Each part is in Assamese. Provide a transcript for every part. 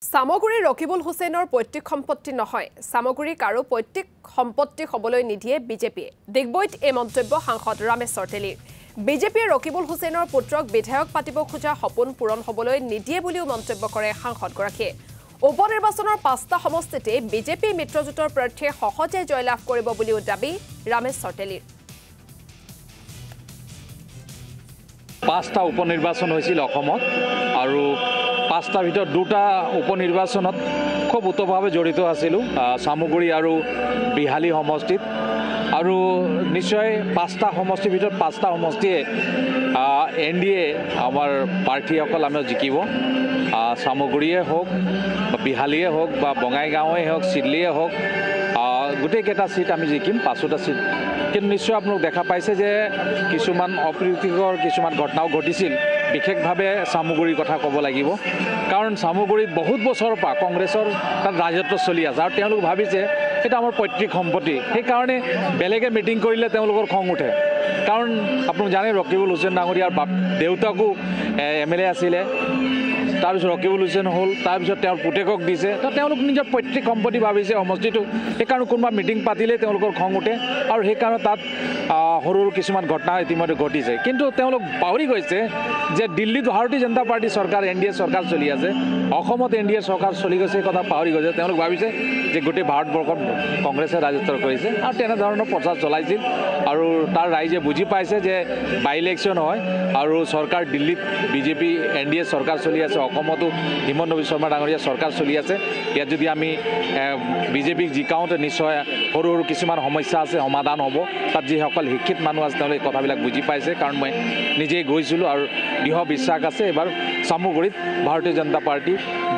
সামগুৰি ৰকিবুল হুছেইনৰ পৈতৃক সম্পত্তি নহয় সামগুৰি কাৰো পৈতৃক সম্পত্তি হবলৈ নিদিয়ে বিজেপিয়ে দিগবৈত এই মন্তব্য সাংসদ ৰামেশ্বৰ তেলীৰ বিজেপিয়ে ৰকিবুল হুছেইনৰ পুত্ৰক বিধায়ক পাতিব খোজা সপোন পূৰণ হবলৈ নিদিয়ে বুলিও মন্তব্য কৰে সাংসদগৰাকীয়ে উপনিৰ্বাচনৰ ৫টা সমষ্টিতে বিজেপি মিত্ৰজোঁটৰ প্ৰাৰ্থীয়ে সহজে জয়লাভ কৰিব বুলিও দাবী ৰামেশ্বৰ তেলীৰ ৫টা উপনিৰ্বাচন হৈছিল অসমত আৰু ৫টাৰ ভিতৰত ২টা উপনিৰ্বাচনত খুব উতভাৱে জড়িত আছিলোঁ সামগুৰি আৰু বিহালী সমষ্টিত আৰু নিশ্চয় ৫টা সমষ্টিৰ ভিতৰত ৫টা সমষ্টিয়ে এনডিএ আমাৰ প্ৰাৰ্থীসকল আমি জিকিব সামগুৰিয়ে হওক বিহালীয়ে হওক বা বঙাইগাঁৱে হওক চিডলিয়ে হওক গোটেইকেইটা সিট আমি জিকিম ৫টা সিট কিন্তু নিশ্চয় আপোনালোক দেখা পাইছে যে কিছুমান অপ্ৰীতিকৰ কিছুমান ঘটনাও ঘটিছিল বিশেষভাৱে সামগুৰিৰ কথা ক'ব লাগিব কাৰণ সামগুৰিত বহুত বছৰৰ পৰা কংগ্ৰেছৰ তাত ৰাজত্ব চলি আছে আৰু তেওঁলোক ভাবিছে এটা আমাৰ পৈতৃক সম্পত্তি সেইকাৰণে বেলেগে মিটিং কৰিলে তেওঁলোকৰ খং উঠে কাৰণ আপোনালোক জানে ৰকিবুল হুছেইন ডাঙৰীয়াৰ দেউতাকো এমএলএ আছিলে তাৰপিছত ৰকিবুল হুছেইন হ'ল তাৰপিছত তেওঁৰ পুতেকক দিছে তো তেওঁলোক নিজৰ পৈতৃক সম্পত্তি ভাবিছে সমষ্টিটো সেইকাৰণে কোনোবা মিটিং পাতিলে তেওঁলোকৰ খং উঠে আৰু সেইকাৰণে তাত সৰু সৰু কিছুমান ঘটনা ইতিমধ্যে ঘটিছে কিন্তু তেওঁলোক পাহৰি গৈছে যে দিল্লীত ভাৰতীয় জনতা পাৰ্টি চৰকাৰ এনডিএ চৰকাৰ চলি আছে অসমত এনডিএ চৰকাৰ চলি গৈছে এই কথা পাহৰি গৈছে তেওঁলোক ভাবিছে যে গোটেই ভাৰতবৰ্ষত কংগ্ৰেছে ৰাজত্ব কৰিছে আৰু তেনেধৰণৰ প্ৰচাৰ চলাইছিল আৰু তাৰ ৰাইজে বুজি পাইছে যে বাই ইলেকশ্যন হয় আৰু চৰকাৰ দিল্লীত বিজেপি এনডিএ চৰকাৰ চলি আছে অসমতো হিমন্ত বিশ্ব শৰ্মা ডাঙৰীয়া চৰকাৰ চলি আছে ইয়াত যদি আমি বিজেপিক জিকাওঁতে নিশ্চয় সৰু সৰু কিছুমান সমস্যা আছে সমাধান হ'ব তাত যিসকল শিক্ষিত মানুহ আছে তেওঁলোকে কথাবিলাক বুজি পাইছে কাৰণ মই নিজেই গৈছিলোঁ আৰু দৃঢ় বিশ্বাস আছে এবাৰ সামগুৰিত ভাৰতীয় জনতা পাৰ্টি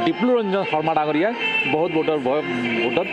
ডিপ্লুৰঞ্জন শৰ্মা ডাঙৰীয়াই বহুত ভোটত